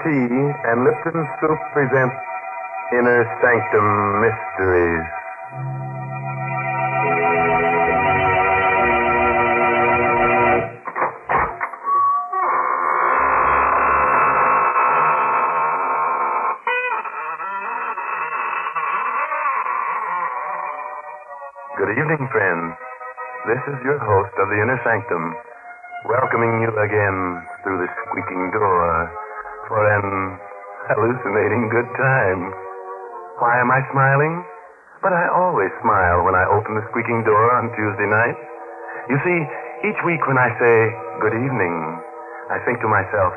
Tea and Lipton Soup present Inner Sanctum Mysteries. Good evening, friends. This is your host of the Inner Sanctum, welcoming you again through the squeaking door for an hallucinating good time. Why am I smiling? But I always smile when I open the squeaking door on Tuesday night. You see, each week when I say good evening, I think to myself,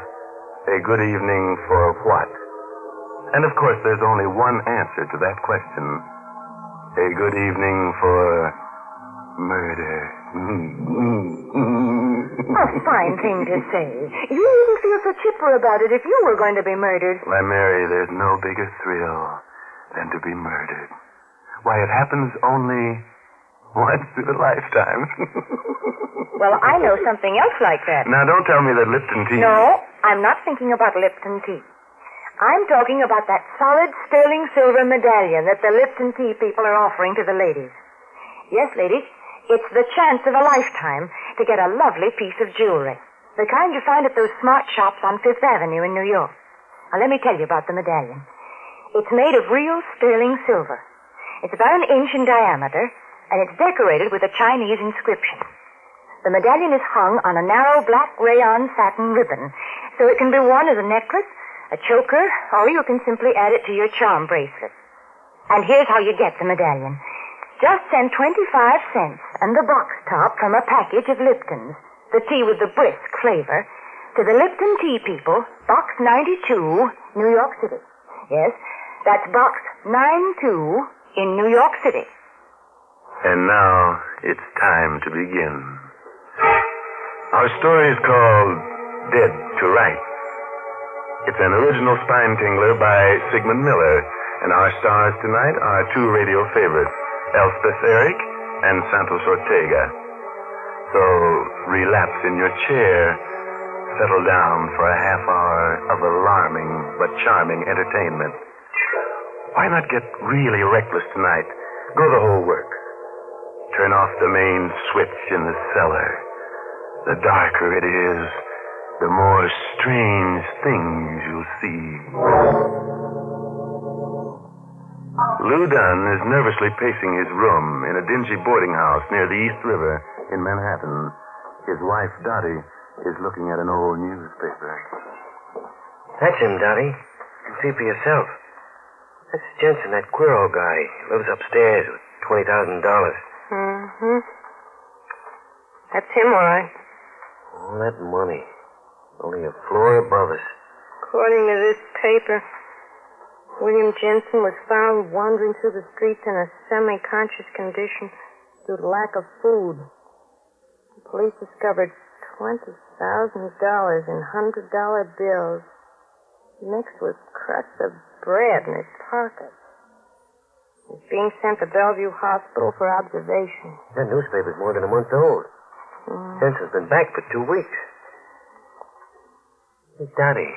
a good evening for what? And of course, there's only one answer to that question. A good evening for murder. A fine thing to say. You wouldn't feel so chipper about it if you were going to be murdered. Why, Mary, there's no bigger thrill than to be murdered. Why, it happens only once in a lifetime. Well, I know something else like that. Now, don't tell me that Lipton tea... No, I'm not thinking about Lipton tea. I'm talking about that solid sterling silver medallion that the Lipton tea people are offering to the ladies. Yes, ladies, it's the chance of a lifetime to get a lovely piece of jewelry. The kind you find at those smart shops on Fifth Avenue in New York. Now, let me tell you about the medallion. It's made of real sterling silver. It's about an inch in diameter, and it's decorated with a Chinese inscription. The medallion is hung on a narrow black rayon satin ribbon, so it can be worn as a necklace, a choker, or you can simply add it to your charm bracelet. And here's how you get the medallion. Just send 25 cents and the box top from a package of Lipton's, the tea with the brisk flavor, to the Lipton Tea people, Box 92, New York City. Yes, that's Box 92 in New York City. And now it's time to begin. Our story is called Dead to Rights. It's an original spine tingler by Sigmund Miller, and our stars tonight are two radio favorites, Elspeth and Santos Ortega. So relapse in your chair, settle down for a half hour of alarming but charming entertainment. Why not get really reckless tonight? Go the whole works. Turn off the main switch in the cellar. The darker it is, the more strange things you'll see. Lou Dunn is nervously pacing his room in a dingy boarding house near the East River in Manhattan. His wife, Dottie, is looking at an old newspaper. That's him, Dottie. You can see for yourself. That's Jensen, that Quiro guy. Lives upstairs with $20,000. Mm-hmm. That's him, all right. All that money. Only a floor above us. According to this paper, William Jensen was found wandering through the streets in a semi-conscious condition due to lack of food. The police discovered $20,000 in $100 bills mixed with crusts of bread in his pocket. He's being sent to Bellevue Hospital for observation. That newspaper's more than a month old. Jensen's been back for 2 weeks. Hey, Dottie.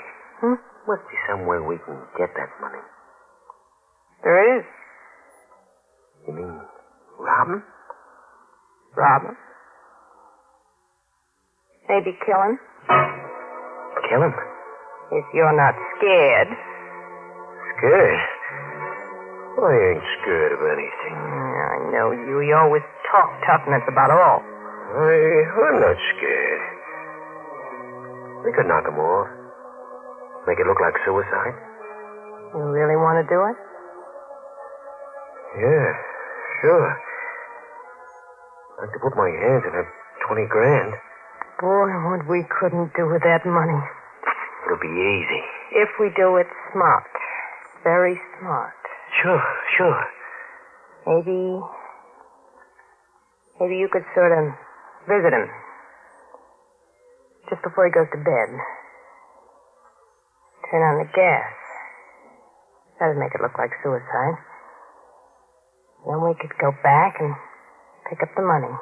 Must be somewhere we can get that money. There is. You mean rob him? Rob him. Maybe kill him. Kill him? If you're not scared. Scared? Well, I ain't scared of anything. I know you. You always talk tough, and that's about all. I'm not scared. We could knock him off. Make it look like suicide. You really want to do it? Yeah, sure. I'd like to put my hands in that $20,000. Boy, what we couldn't do with that money. It'll be easy. If we do it smart. Very smart. Sure. Maybe you could sort of visit him. Just before he goes to bed. Turn on the gas. That'd make it look like suicide. Then we could go back and pick up the money.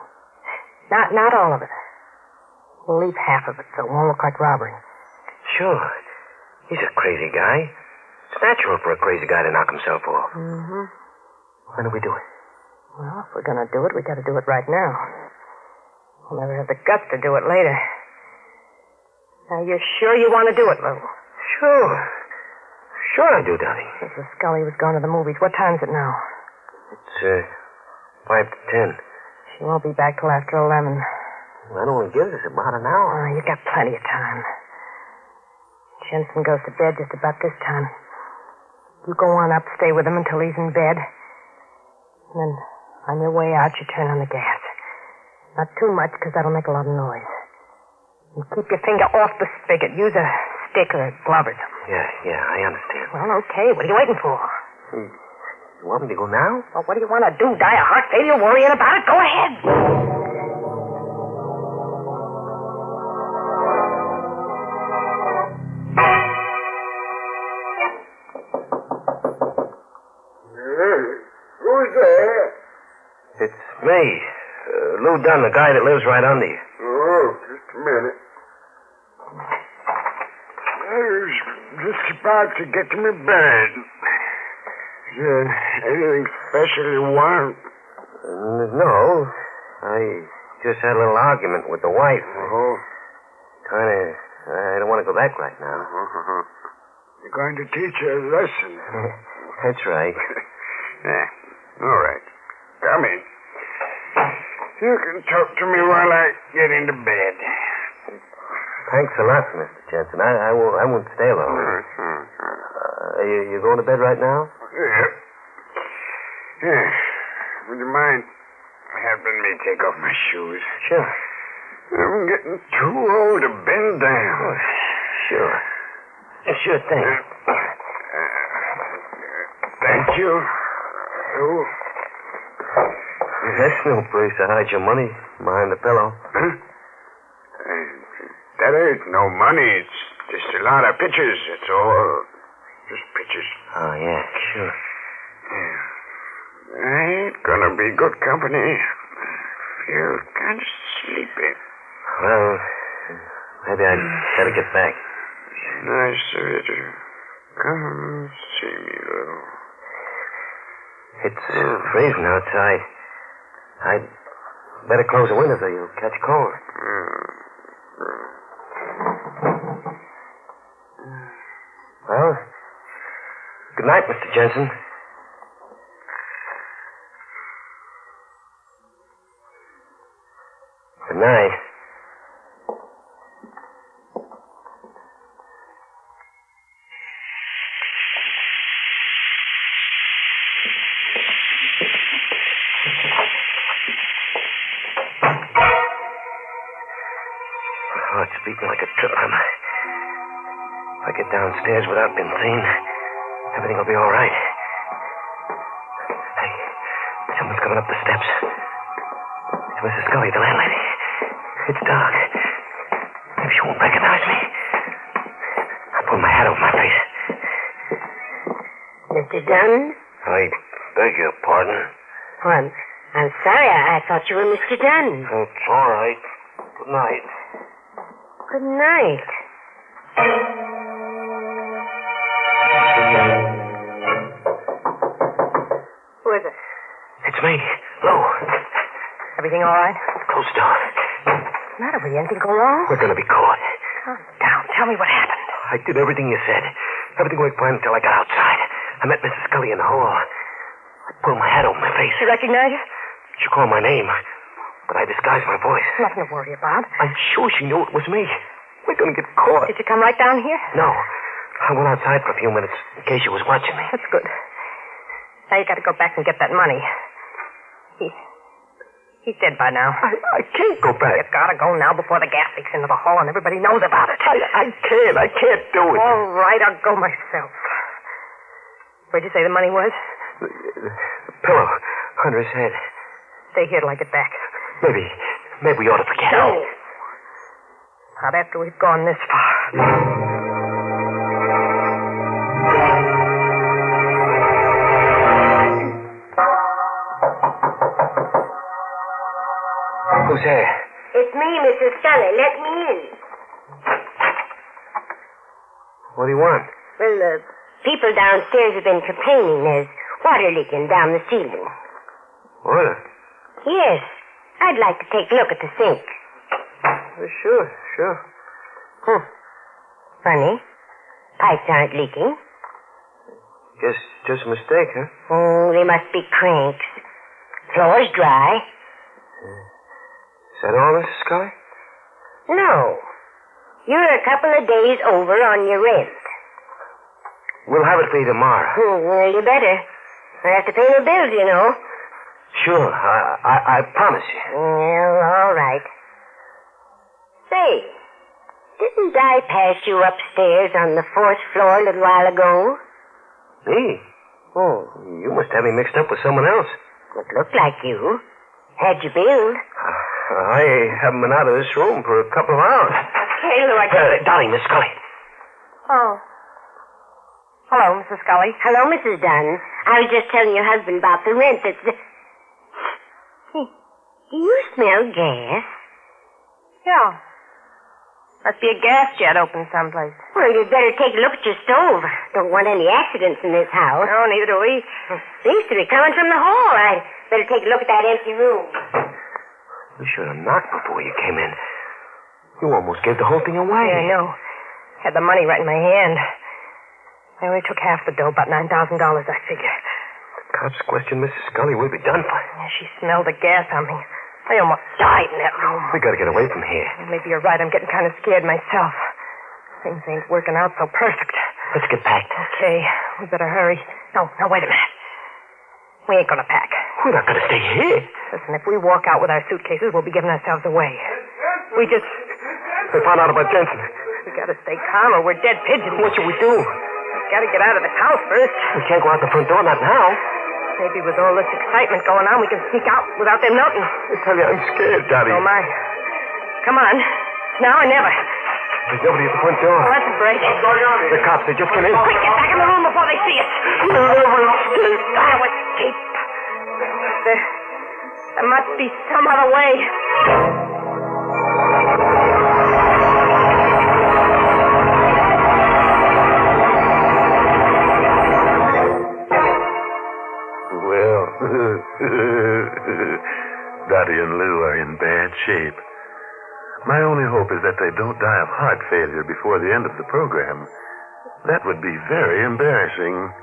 Not all of it. We'll leave half of it so it won't look like robbery. Sure. He's a crazy guy. It's natural for a crazy guy to knock himself off. Mm-hmm. When do we do it? Well, if we're going to do it, we got to do it right now. We'll never have the guts to do it later. Now, you're sure you want to do it, Lou? Sure. Sure I do, Daddy. Mrs. Scully was going to the movies. What time is it now? It's, 5 to 10. She won't be back till after 11. That only gives us about an hour. Oh, you got plenty of time. Jensen goes to bed just about this time. You go on up, stay with him until he's in bed. And then, on your way out, you turn on the gas. Not too much, because that'll make a lot of noise. And keep your finger off the spigot. Use a stick or a glove or something. Yeah, I understand. Well, okay. What are you waiting for? You want me to go now? Well, what do you want to do? Die of heart failure worrying about it? Go ahead. Who's there? It's me. Lou Dunn, the guy that lives right under you. Oh, just a minute. I was just about to get to my bed. Is there anything special you want? No. I just had a little argument with the wife. Oh. I don't want to go back right now. You're going to teach her a lesson. That's right. Yeah. All right. Come in. You can talk to me while I get into bed. Thanks a lot, Mr. Jensen. I won't stay long. You going to bed right now? Yeah. Would you mind helping me take off my shoes? Sure. I'm getting too old to bend down. Oh, sure. Sure thing. Thank you. Oh. That's no place to hide your money behind the pillow. Huh? That ain't no money. It's just a lot of pictures. It's all just pictures. Oh, yeah, sure. Yeah. I ain't gonna be good company. I feel kind of sleepy. Well, maybe I'd better get back. Nice of you to come see me, Lou. It's freezing outside. I'd better close the windows or you'll catch cold. Well, good night, Mr. Jensen. Good night. Oh, it's beating like a trip-hammer. If I get downstairs without being seen, everything will be all right. Hey, someone's coming up the steps. It's Mrs. Scully, the landlady. It's dark. Maybe she won't recognize me. I pull my hat over my face. Mr. Dunn? I beg your pardon. Well, I'm sorry. I thought you were Mr. Dunn. It's all right. Good night. Good night. Who is it? It's me, Lou. Everything all right? Close the door. What's the matter with you? Anything go wrong? We're going to be caught. Calm down. Tell me what happened. I did everything you said. Everything went fine until I got outside. I met Mrs. Scully in the hall. I pulled my hat over my face. She recognize you? She called my name, but I disguised my voice. Nothing to worry about. I'm sure she knew it was me. We're going to get caught. Did you come right down here? No. I went outside for a few minutes in case she was watching me. That's good. Now you got to go back and get that money. He's dead by now. I can't go back. You gotta go now before the gas leaks into the hall and everybody knows about it. I can't do it. All right, I'll go myself. Where'd you say the money was? The pillow under his head. Stay here till I get back. Maybe we ought to forget No. it. Not after we've gone this far. Who's there? It's me, Mrs. Scully. Let me in. What do you want? Well, the people downstairs have been complaining there's water leaking down the ceiling. Water? Yes. I'd like to take a look at the sink. Sure. Funny. Pipes aren't leaking. Guess just a mistake, huh? Oh, they must be cranks. Floor's dry. Is that all, Mrs. Scully? No. You're a couple of days over on your rent. We'll have it for you tomorrow. Well, you better. I have to pay my bills, you know. Sure, I promise you. Well, all right. Say, didn't I pass you upstairs on the 4th floor a little while ago? Me? Oh, you must have me mixed up with someone else. It looked like you. Had you billed? I haven't been out of this room for a couple of hours. Okay, Lord. Darling, Miss Scully. Oh. Hello, Mrs. Scully. Hello, Mrs. Dunn. I was just telling your husband about the rent that's... Do you smell gas? Yeah. Must be a gas jet open someplace. Well, you'd better take a look at your stove. Don't want any accidents in this house. No, neither do we. Seems to be coming from the hall. I'd better take a look at that empty room. You should have knocked before you came in. You almost gave the whole thing away. Yeah, I know. Had the money right in my hand. I only took half the dough, about $9,000, I figure. The cops questioned Mrs. Scully. We'll be done for. Yeah, she smelled the gas on me. I almost died in that room. We gotta get away from here. Maybe you're right. I'm getting kind of scared myself. Things ain't working out so perfect. Let's get packed. Okay, we better hurry. No, wait a minute. We ain't gonna pack. We're not gonna stay here. Listen, if we walk out with our suitcases, we'll be giving ourselves away. We found out about Jensen. We gotta stay calm or we're dead pigeons. What should we do? We gotta get out of this house first. We can't go out the front door, not now. Maybe with all this excitement going on, we can sneak out without them noting. I tell you, I'm scared, Daddy. Oh, my. Come on. It's now or never. There's nobody at the front door. Oh, that's a break. What's going on? The cops, they just came in. Quick, get back in the room before they see us. We'll never escape. I'll escape. There must be some other way. Dottie and Lou are in bad shape. My only hope is that they don't die of heart failure before the end of the program. That would be very embarrassing.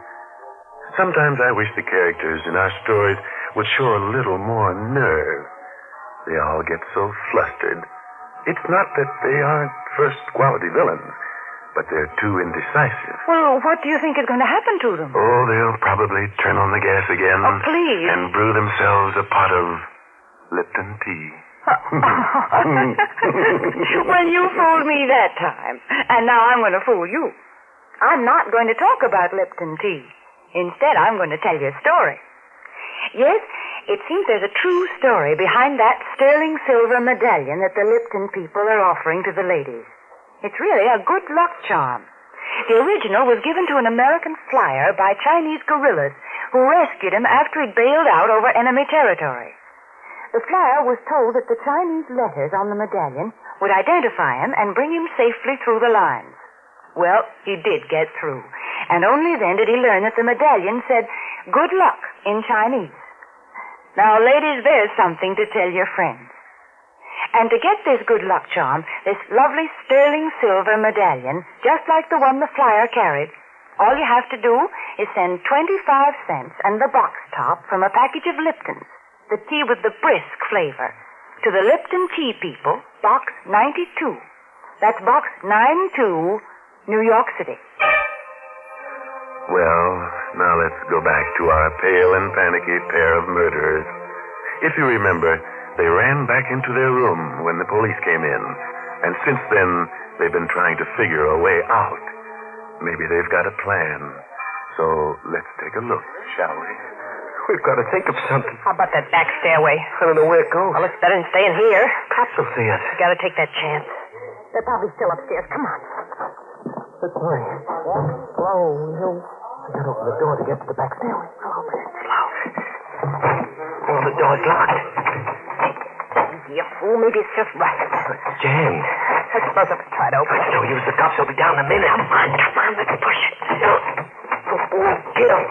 Sometimes I wish the characters in our stories would show a little more nerve. They all get so flustered. It's not that they aren't first-quality villains, but they're too indecisive. Well, what do you think is going to happen to them? Oh, they'll probably turn on the gas again. Oh, please. And brew themselves a pot of Lipton tea. Well, you fooled me that time, and now I'm going to fool you. I'm not going to talk about Lipton tea. Instead, I'm going to tell you a story. Yes, it seems there's a true story behind that sterling silver medallion that the Lipton people are offering to the ladies. It's really a good luck charm. The original was given to an American flyer by Chinese guerrillas who rescued him after he'd bailed out over enemy territory. The flyer was told that the Chinese letters on the medallion would identify him and bring him safely through the lines. Well, he did get through, and only then did he learn that the medallion said, "Good luck," in Chinese. Now, ladies, there's something to tell your friends. And to get this good luck charm, this lovely sterling silver medallion, just like the one the flyer carried, all you have to do is send 25 cents and the box top from a package of Lipton's, the tea with the brisk flavor, to the Lipton Tea People, Box 92. That's Box 92, New York City. Well, now let's go back to our pale and panicky pair of murderers. If you remember, they ran back into their room when the police came in, and since then, they've been trying to figure a way out. Maybe they've got a plan. So let's take a look, shall we? We've got to think of something. How about that back stairway? I don't know where it goes. Well, it's better than staying here. Cops will see us. We gotta take that chance. They're probably still upstairs. Come on. Let's hurry. Slow. I gotta open the door to get to the back stairway. I'll open it slow. Oh, the door's locked. You fool. Maybe it's just rust. It's jammed. I suppose I could try to open it. It's no use. The cops will be down in a minute. Come on, let's push it. Get him.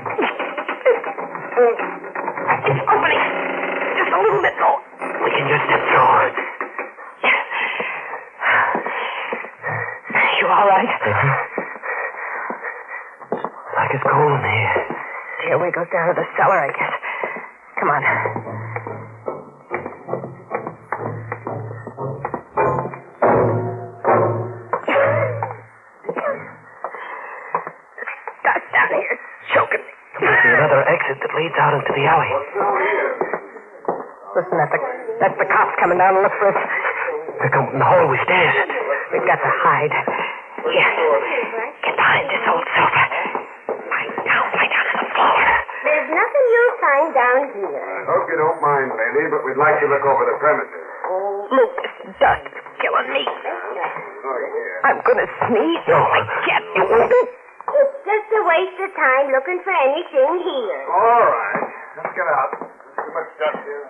It's opening. Just a little bit more. We can just step through. You all right? Like it's cold in here. Stairway goes down to the cellar, I guess. Come on. Dark down here. It's choking me. There's another exit that leads out into the alley. Listen, that's the cops coming down to look for us. They're coming from the hallway stairs. We've got to hide. Here. Get behind this old sofa. Lie down on the floor. There's nothing you'll find down here. I hope you don't mind, lady, but we'd like to look over the premises. Move, this dust is killing me. I'm going to sneeze. No. I can't do it. It's just a waste of time looking for anything here. All right. Let's get out. There's too much dust here.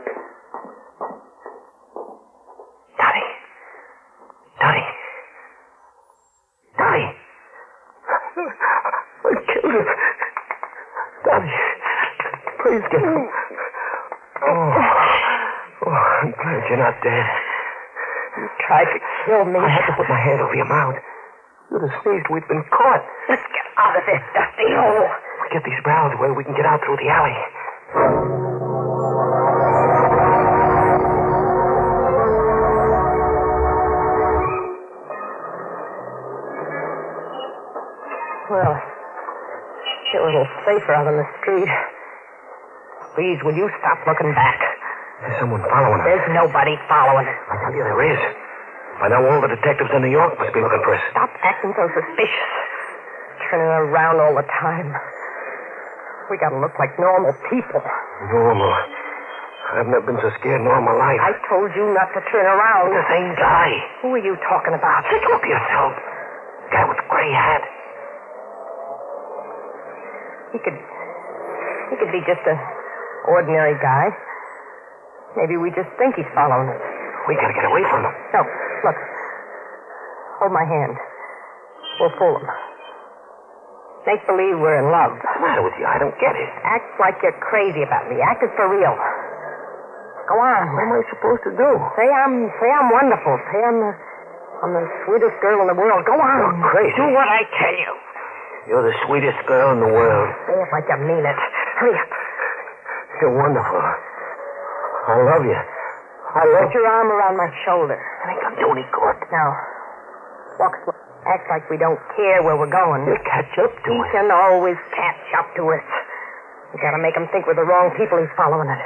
Dottie. I killed him. Dottie. Please get him. Oh, I'm glad you're not dead. You tried to kill me. I had to put my hand over your mouth. You'd have sneezed. We'd been caught. Let's get out of this dusty hole. We get these browns where we can get out through the alley. Well, feel a little safer out on the street. Please, will you stop looking back? There's someone following us. There's nobody following us. I tell you, there is. By now, all the detectives in New York must be looking for us. Stop acting so suspicious. Turning around all the time. We gotta look like normal people. Normal. I've never been so scared in all my life. I told you not to turn around. The same guy. Who are you talking about? Think up yourself. The guy with the gray hat. He could be just an ordinary guy. Maybe we just think he's following us. We gotta get away from him. No, look. Hold my hand. We'll fool him. Make believe we're in love. What's the matter with you? I don't get it. Act like you're crazy about me. Act as for real. Go on. What am I supposed to do? Say I'm wonderful. Say I'm the sweetest girl in the world. Go on. You're crazy. Do what I tell you. You're the sweetest girl in the world. Say it like you mean it. Hurry up. You're wonderful. I love you. Put your arm around my shoulder. It ain't gonna do any good. Now, walk slow. Act like we don't care where we're going. He'll catch up to He us. can always catch up to us. We gotta make him think we're the wrong people he's following us.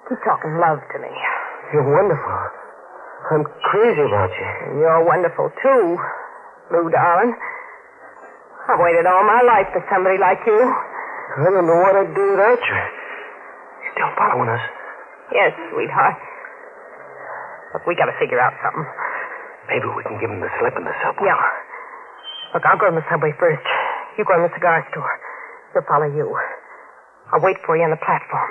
Keep talking love to me. You're wonderful. I'm crazy about you. And you're wonderful, too, Lou, darling. I've waited all my life for somebody like you. I don't know what I'd do without you. You're still following us. Yes, sweetheart. Look, we gotta figure out something. Maybe we can give him the slip in the subway. Yeah. Look, I'll go in the subway first. You go in the cigar store. He'll follow you. I'll wait for you on the platform.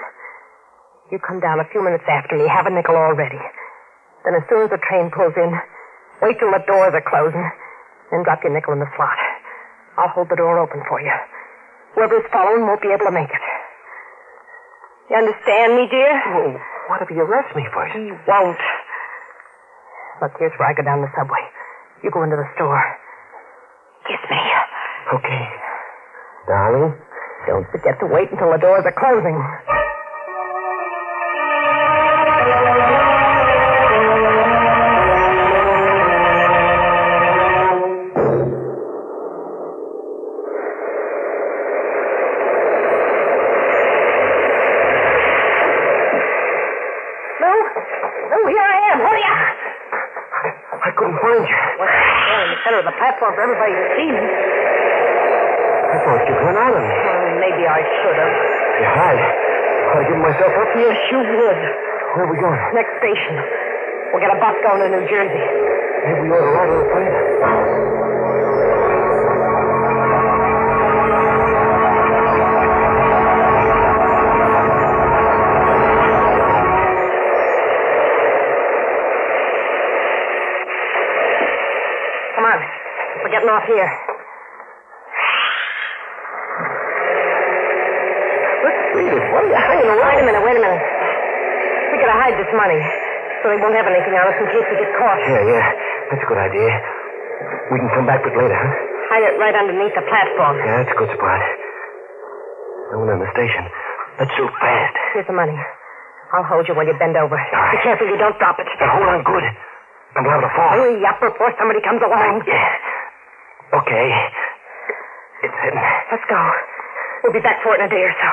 You come down a few minutes after me. Have a nickel all ready. Then as soon as the train pulls in, wait till the doors are closing, then drop your nickel in the slot. I'll hold the door open for you. Whoever's following won't be able to make it. You understand me, dear? Oh, what if he arrests me first? He won't. Look, here's where I go down the subway. You go into the store. Kiss me. Okay. Darling? Don't forget to wait until the doors are closing. I couldn't find you. What's there in the center of the platform for everybody to see me? I thought you'd run out of me. Maybe I should have. You had. I'd give myself up to you. Yes, you would. Where are we going? Next station. We'll get a bus going to New Jersey. Maybe we ought to ride a little further. one off here. Let's read it. What are you hanging around? Wait a minute. We gotta hide this money so they won't have anything on us in case we get caught. Yeah. That's a good idea. We can come back with it later, huh? Hide it right underneath the platform. Yeah, that's a good spot. No one in the station. Let's do it fast. Here's the money. I'll hold you while you bend over. right. Be careful you don't drop it. Now, hold on good. I'm liable to fall. Hurry up before somebody comes along. Yeah. Okay. It's heading. Let's go. We'll be back for it in a day or so.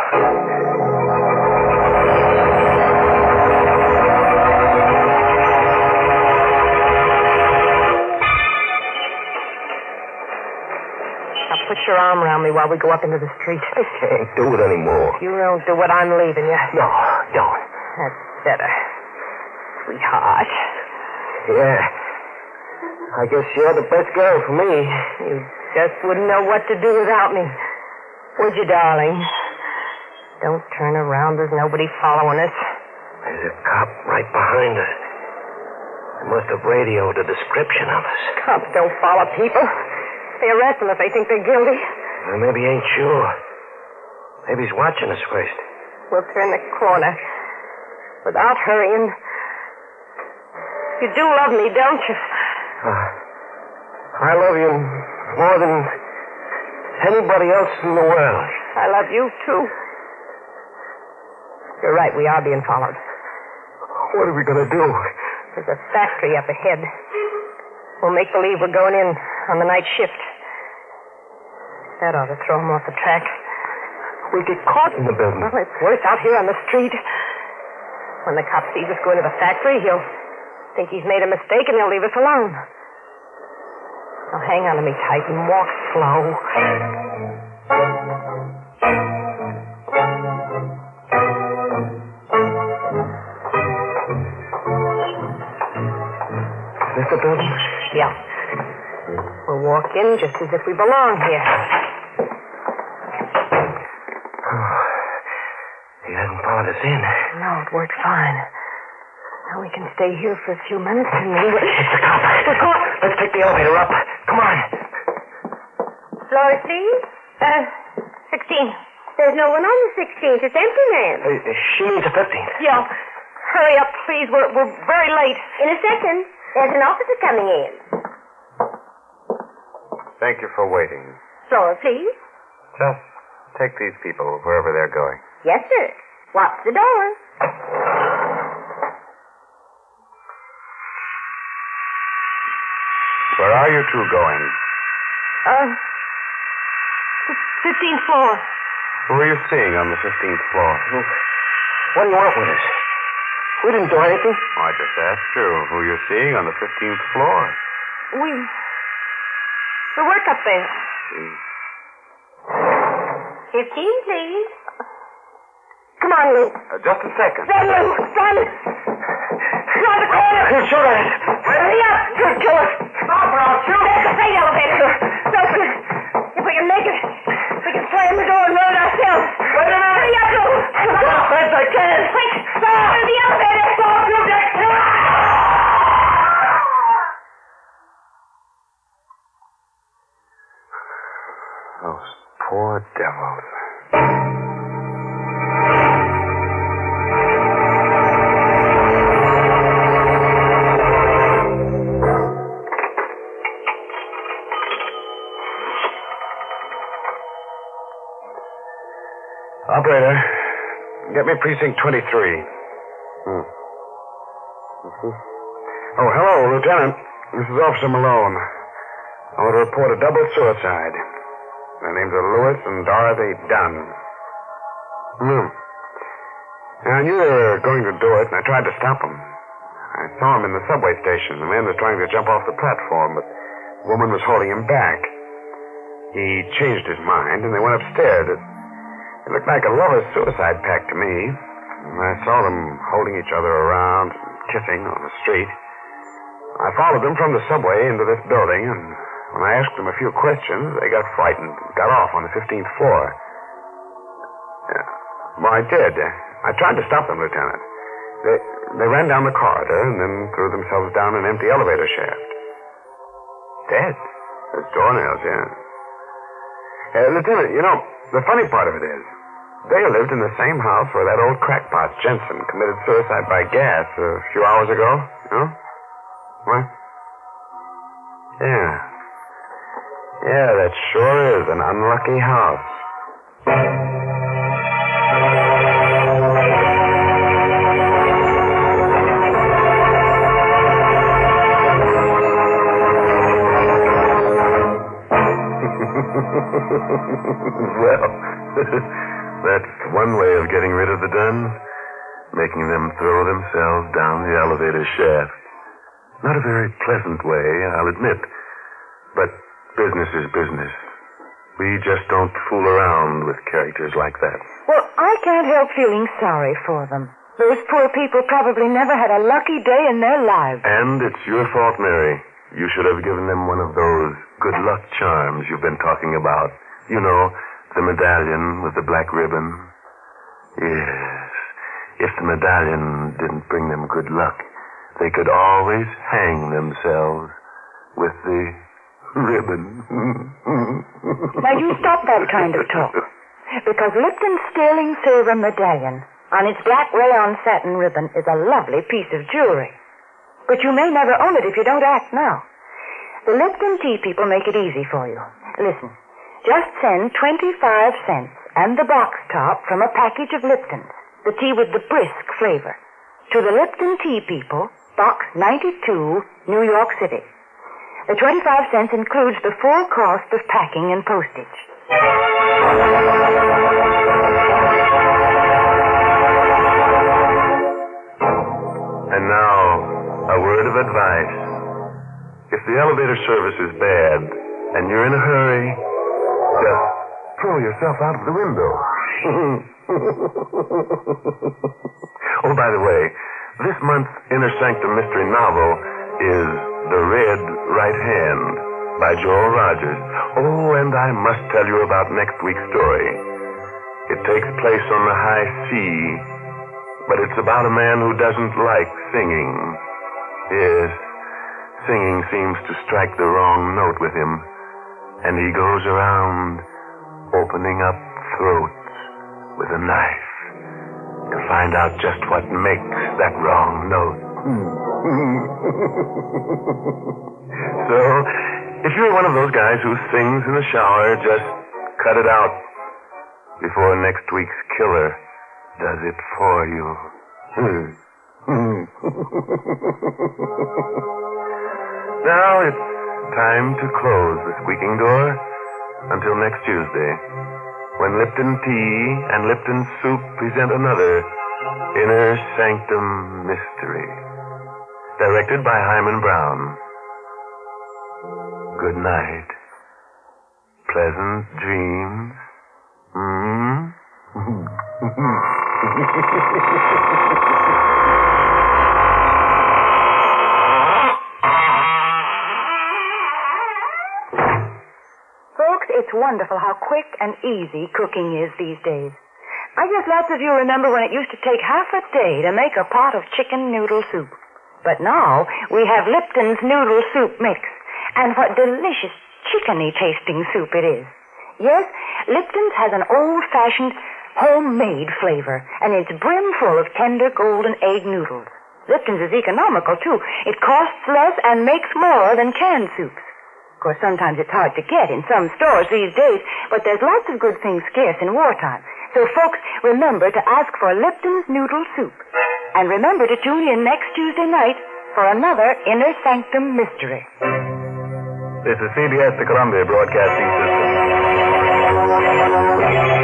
Now put your arm around me while we go up into the street. I can't do it anymore. You don't do what I'm leaving you. No, don't. That's better. Sweetheart. Yeah. I guess you're the best girl for me. You just wouldn't know what to do without me. Would you, darling? Don't turn around. There's nobody following us. There's a cop right behind us. They must have radioed a description of us. Cops don't follow people. They arrest them if they think they're guilty. Well, maybe he ain't sure. Maybe he's watching us first. We'll turn the corner without hurrying. You do love me, don't you? I love you more than anybody else in the world. I love you, too. You're right, we are being followed. What are we going to do? There's a factory up ahead. We'll make believe we're going in on the night shift. That ought to throw him off the track. We'll get caught in the building. Well, it's worse out here on the street. When the cop sees us go into the factory, he'll think he's made a mistake and he'll leave us alone. Now hang on to me tight and walk slow. Is this the building? Yeah. We'll walk in just as if we belong here. He hasn't followed us in. No, it worked fine. Now we can stay here for a few minutes and then It's the cop. We're caught. Let's take the elevator up. Come on. Floor, please? 16. There's no one on the 16th. It's empty, ma'am. She needs a 15th. Yeah. Hurry up, please. We're very late. In a second. There's an officer coming in. Thank you for waiting. Floor, please? Just take these people wherever they're going. Yes, sir. Watch the door. Where are you two going? 15th floor. Who are you seeing on the 15th floor? What do you want with us? We didn't do anything. Oh, I just asked you who you're seeing on the 15th floor. We work up there. 15, please. Come on, Lou. Just a second. Run, Lou. Run. Around the corner. He'll shoot at us. Hurry up. He'll kill us. Stop or I'll shoot. There's the freight elevator. It's open. If we can make it, we can slam the door and run it ourselves. Wait a minute. Hurry up, Lou. As fast as I can. Quick. Stop. The elevator. Stop. You next. Those poor devils. Operator, get me precinct 23. Oh, hello, Lieutenant. This is Officer Malone. I want to report a double suicide. Their names are Lewis and Dorothy Dunn. I knew they were going to do it, and I tried to stop them. I saw him in the subway station. The man was trying to jump off the platform, but the woman was holding him back. He changed his mind, and they went upstairs. It looked like a lover's suicide pact to me. I saw them holding each other around, kissing on the street. I followed them from the subway into this building, and when I asked them a few questions, they got frightened and got off on the 15th floor. Well, I did. I tried to stop them, Lieutenant. They ran down the corridor and then threw themselves down an empty elevator shaft. Dead. His doornails, yeah. Lieutenant, you know, the funny part of it is, they lived in the same house where that old crackpot, Jensen, committed suicide by gas a few hours ago. You know? What? Yeah. Yeah, that sure is an unlucky house. Well, that's one way of getting rid of the duns, making them throw themselves down the elevator shaft. Not a very pleasant way, I'll admit, but business is business. We just don't fool around with characters like that. Well, I can't help feeling sorry for them. Those poor people probably never had a lucky day in their lives. And it's your fault, Mary. You should have given them one of those good luck charms you've been talking about. You know, the medallion with the black ribbon. Yes. If the medallion didn't bring them good luck, they could always hang themselves with the ribbon. Now, you stop that kind of talk. Because Lipton's sterling silver medallion on its black rayon satin ribbon is a lovely piece of jewelry. But you may never own it if you don't act now. The Lipton tea people make it easy for you. Listen, just send 25 cents and the box top from a package of Lipton's, the tea with the brisk flavor, to the Lipton Tea People, Box 92, New York City. The 25 cents includes the full cost of packing and postage. And now, a word of advice. If the elevator service is bad and you're in a hurry, just throw yourself out of the window. Oh, by the way, this month's Inner Sanctum Mystery novel is The Red Right Hand by Joel Rogers. Oh, and I must tell you about next week's story. It takes place on the high sea, but it's about a man who doesn't like singing. Yes, singing seems to strike the wrong note with him, and he goes around opening up throats with a knife to find out just what makes that wrong note. So, if you're one of those guys who sings in the shower, just cut it out before next week's killer does it for you. Now it's time to close the squeaking door until next Tuesday, when Lipton Tea and Lipton Soup present another Inner Sanctum Mystery, directed by Himan Brown. Good night. Pleasant dreams. Folks, it's wonderful how quick and easy cooking is these days. I guess lots of you remember when it used to take half a day to make a pot of chicken noodle soup. But now we have Lipton's noodle soup mix. And what delicious chickeny tasting soup it is. Yes, Lipton's has an old-fashioned homemade flavor, and it's brimful of tender golden egg noodles. Lipton's is economical, too. It costs less and makes more than canned soups. Of course, sometimes it's hard to get in some stores these days, but there's lots of good things scarce in wartime. So, folks, remember to ask for Lipton's noodle soup. And remember to tune in next Tuesday night for another Inner Sanctum Mystery. This is CBS, the Columbia Broadcasting System.